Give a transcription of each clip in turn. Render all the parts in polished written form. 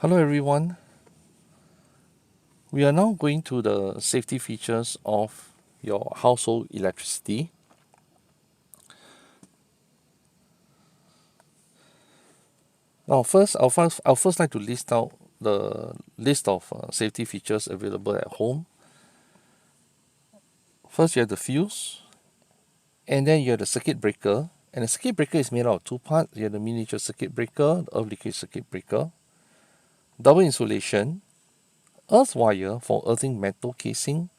Hello everyone. We are now going to the safety features of your household electricity. Now I'll first like to list out the list of safety features available at home. First you have the fuse, and then you have the circuit breaker. And the circuit breaker is made out of two parts. You have the miniature circuit breaker, the earth leakage circuit breaker, double insulation, earth wire for earthing metal casing,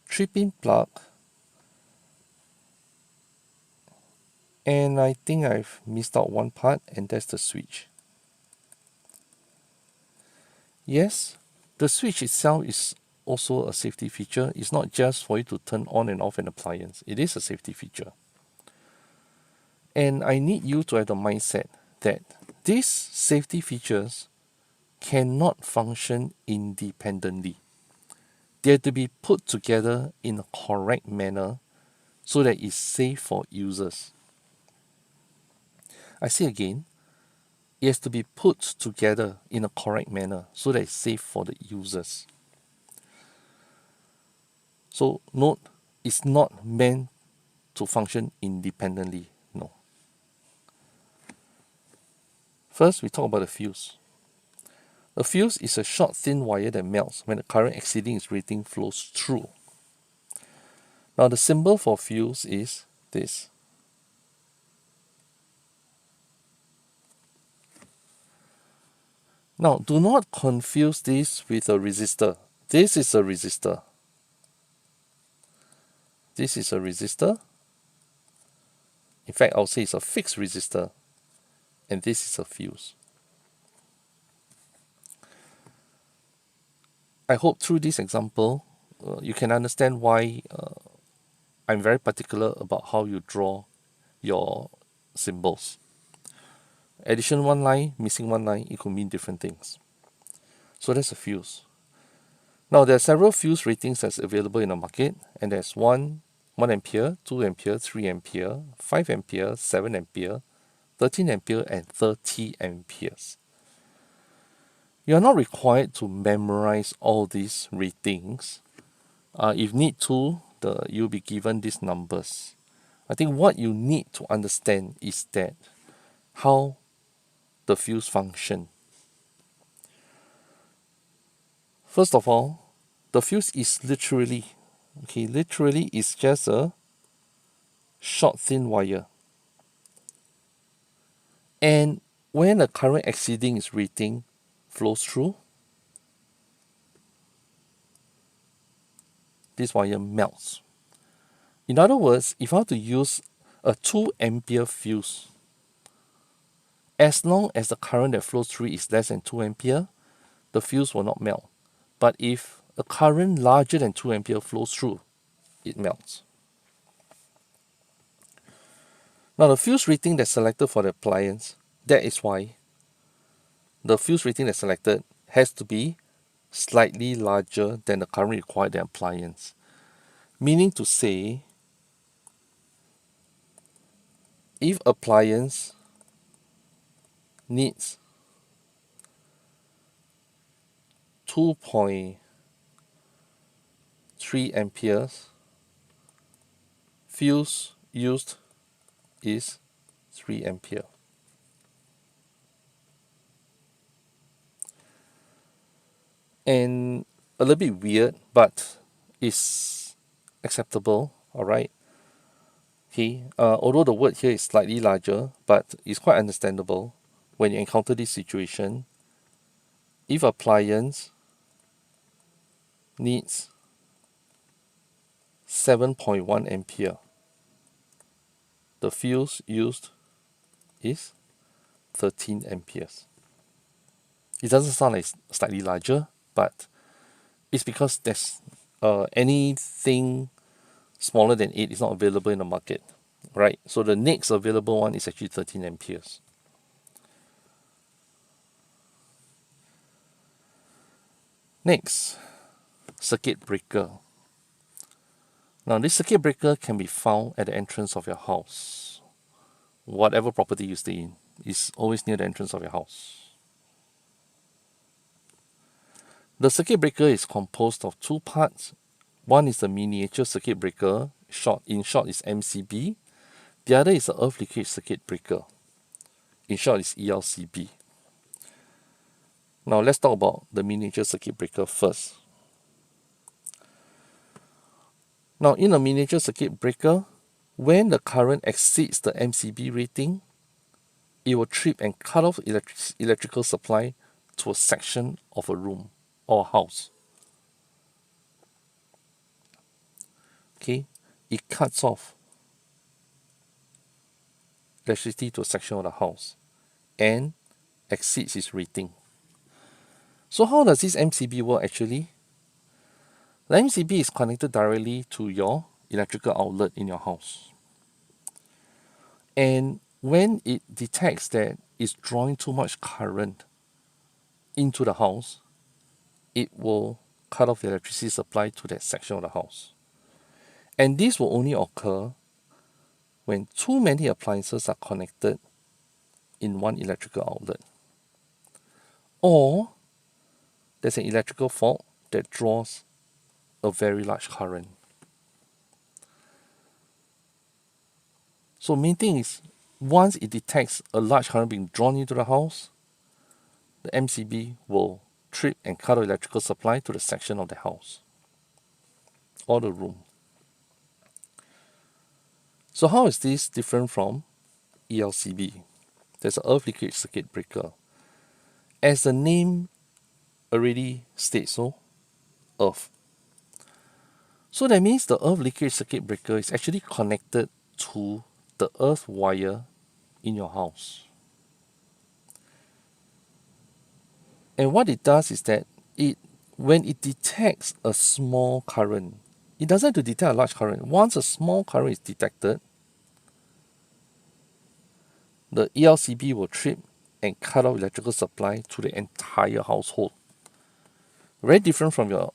3-pin plug, and I think I've missed out one part, and that's the switch. Yes, the switch itself is also a safety feature. It's not just for you to turn on and off an appliance, it is a safety feature. And I need you to have the mindset that these safety features cannot function independently. They have to be put together in a correct manner so that it's safe for users. I say again, it has to be put together in a correct manner so that it's safe for the users. So note, it's not meant to function independently. No. First, we talk about the fuse. A fuse is a short, thin wire that melts when the current exceeding its rating flows through. Now, the symbol for fuse is this. Now, do not confuse this with a resistor. This is a resistor. This is a resistor. In fact, I'll say it's a fixed resistor. And this is a fuse. I hope through this example, you can understand why I'm very particular about how you draw your symbols. Addition one line, missing one line, it could mean different things. So that's a fuse. Now there are several fuse ratings that's available in the market, and there's 1 ampere, 2 ampere, 3 ampere, 5 ampere, 7 ampere, 13 ampere, and 30 amperes. You are not required to memorize all these ratings. If need to, you'll be given these numbers. I think what you need to understand is that how the fuse function. First of all, the fuse is literally is just a short thin wire. And when the current exceeding its rating flows through, this wire melts. In other words, if I were to use a 2 ampere fuse, as long as the current that flows through is less than 2 ampere, the fuse will not melt. But if a current larger than 2 ampere flows through, it melts. Now the fuse rating that's selected for the appliance, that is why the fuse rating that's selected has to be slightly larger than the current required in the appliance. Meaning to say, if appliance needs 2.3 amperes, fuse used is 3 ampere. And a little bit weird, but it's acceptable, alright? Okay, although the word here is slightly larger, but it's quite understandable when you encounter this situation. If appliance needs 7.1 ampere, the fuse used is 13 amperes. It doesn't sound like slightly larger, but it's because there's anything smaller than 8 is not available in the market, right? So the next available one is actually 13 amperes. Next, circuit breaker. Now this circuit breaker can be found at the entrance of your house. Whatever property you stay in is always near the entrance of your house. The circuit breaker is composed of two parts. One is the miniature circuit breaker, in short is MCB. The other is the earth leakage circuit breaker, in short is ELCB. Now let's talk about the miniature circuit breaker first. Now in a miniature circuit breaker, when the current exceeds the MCB rating, it will trip and cut off electrical supply to a section of a room or a house. Okay, it cuts off electricity to a section of the house and exceeds its rating. So how does this MCB work actually? The MCB is connected directly to your electrical outlet in your house. And when it detects that it's drawing too much current into the house, it will cut off the electricity supply to that section of the house. And this will only occur when too many appliances are connected in one electrical outlet, or there's an electrical fault that draws a very large current. So main thing is, once it detects a large current being drawn into the house, the MCB will trip and cut off electrical supply to the section of the house or the room. So how is this different from ELCB? There's an earth leakage circuit breaker. As the name already states so, earth. So that means the earth leakage circuit breaker is actually connected to the earth wire in your house. And what it does is that when it detects a small current, it doesn't have to detect a large current. Once a small current is detected, the ELCB will trip and cut off electrical supply to the entire household. Very different from your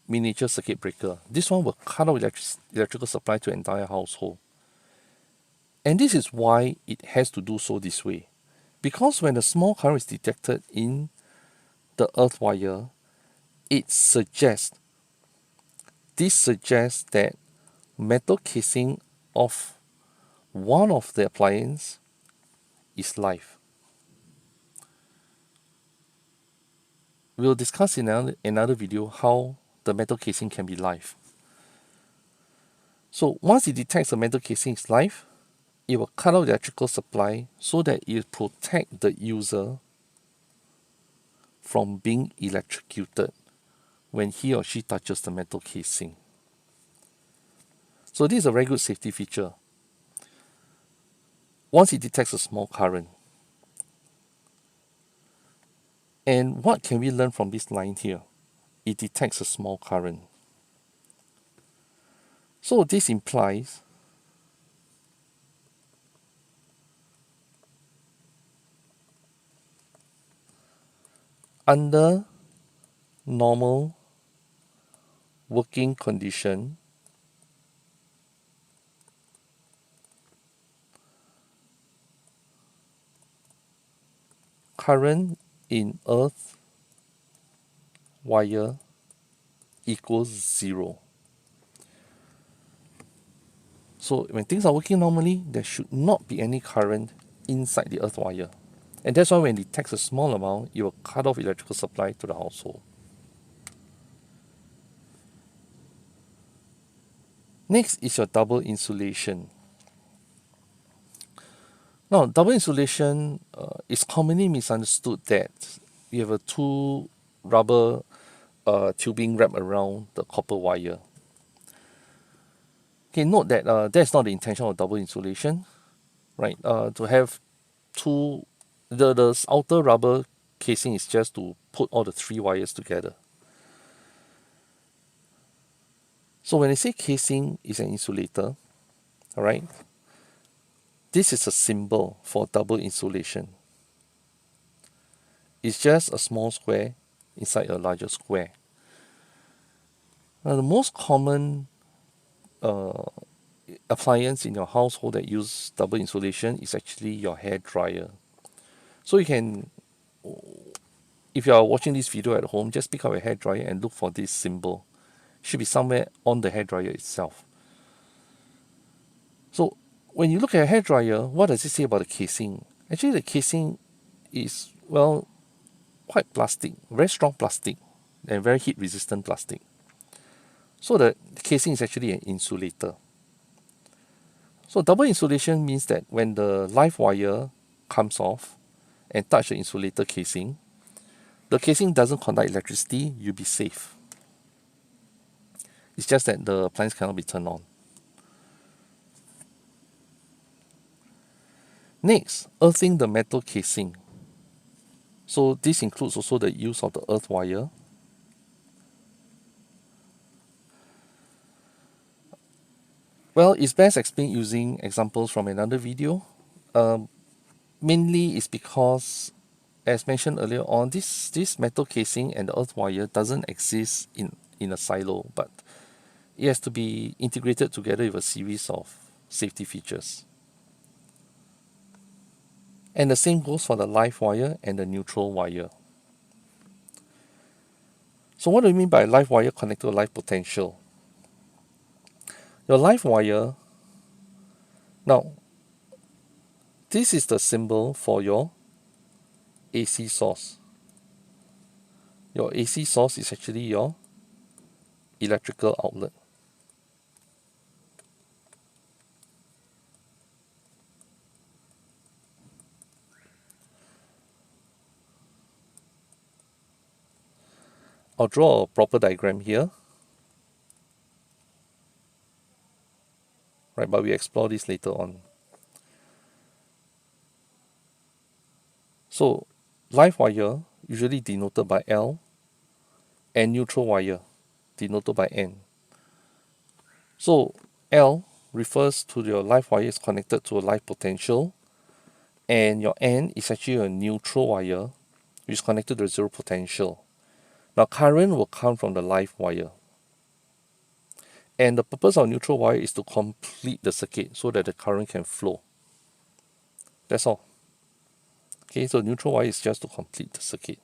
miniature circuit breaker. This one will cut off electrical supply to the entire household. And this is why it has to do so this way. Because when a small current is detected in the earth wire, this suggests that metal casing of one of the appliances is live. We'll discuss in another video how the metal casing can be live. So once it detects the metal casing is live, it will cut off the electrical supply so that it protects the user from being electrocuted when he or she touches the metal casing. So this is a very good safety feature. Once it detects a small current. And what can we learn from this line here? It detects a small current. So this implies under normal working condition, current in earth wire equals 0. So when things are working normally, there should not be any current inside the earth wire. And that's why when it detects a small amount, it will cut off electrical supply to the household. Next is your double insulation. Now, double insulation is commonly misunderstood that you have a two rubber tubing wrapped around the copper wire. Okay, note that that's not the intention of double insulation, right? To have the outer rubber casing is just to put all the three wires together. So when I say casing is an insulator, all right, this is a symbol for double insulation. It's just a small square inside a larger square. Now, the most common appliance in your household that use double insulation is actually your hair dryer. So you can if you are watching this video at home, just pick up a hairdryer and look for this symbol. It should be somewhere on the hairdryer itself. So when you look at a hairdryer, what does it say about the casing? Actually, the casing is, well, quite plastic, very strong plastic, and very heat resistant plastic. So the casing is actually an insulator. So double insulation means that when the live wire comes off and touch the insulator casing, the casing doesn't conduct electricity, you'll be safe. It's just that the appliance cannot be turned on. Next, earthing the metal casing. So this includes also the use of the earth wire. Well, it's best explained using examples from another video. Mainly it's because, as mentioned earlier on, this metal casing and the earth wire doesn't exist in a silo, but it has to be integrated together with a series of safety features. And the same goes for the live wire and the neutral wire. So what do we mean by live wire connected to live potential? Your live wire, now this is the symbol for your AC source. Your AC source is actually your electrical outlet. I'll draw a proper diagram here. Right, but we explore this later on. So, live wire usually denoted by L and neutral wire denoted by N. So, L refers to your live wire is connected to a live potential, and your N is actually a neutral wire which is connected to a zero potential. Now, current will come from the live wire. And the purpose of neutral wire is to complete the circuit so that the current can flow. That's all. Okay, so neutral wire is just to complete the circuit.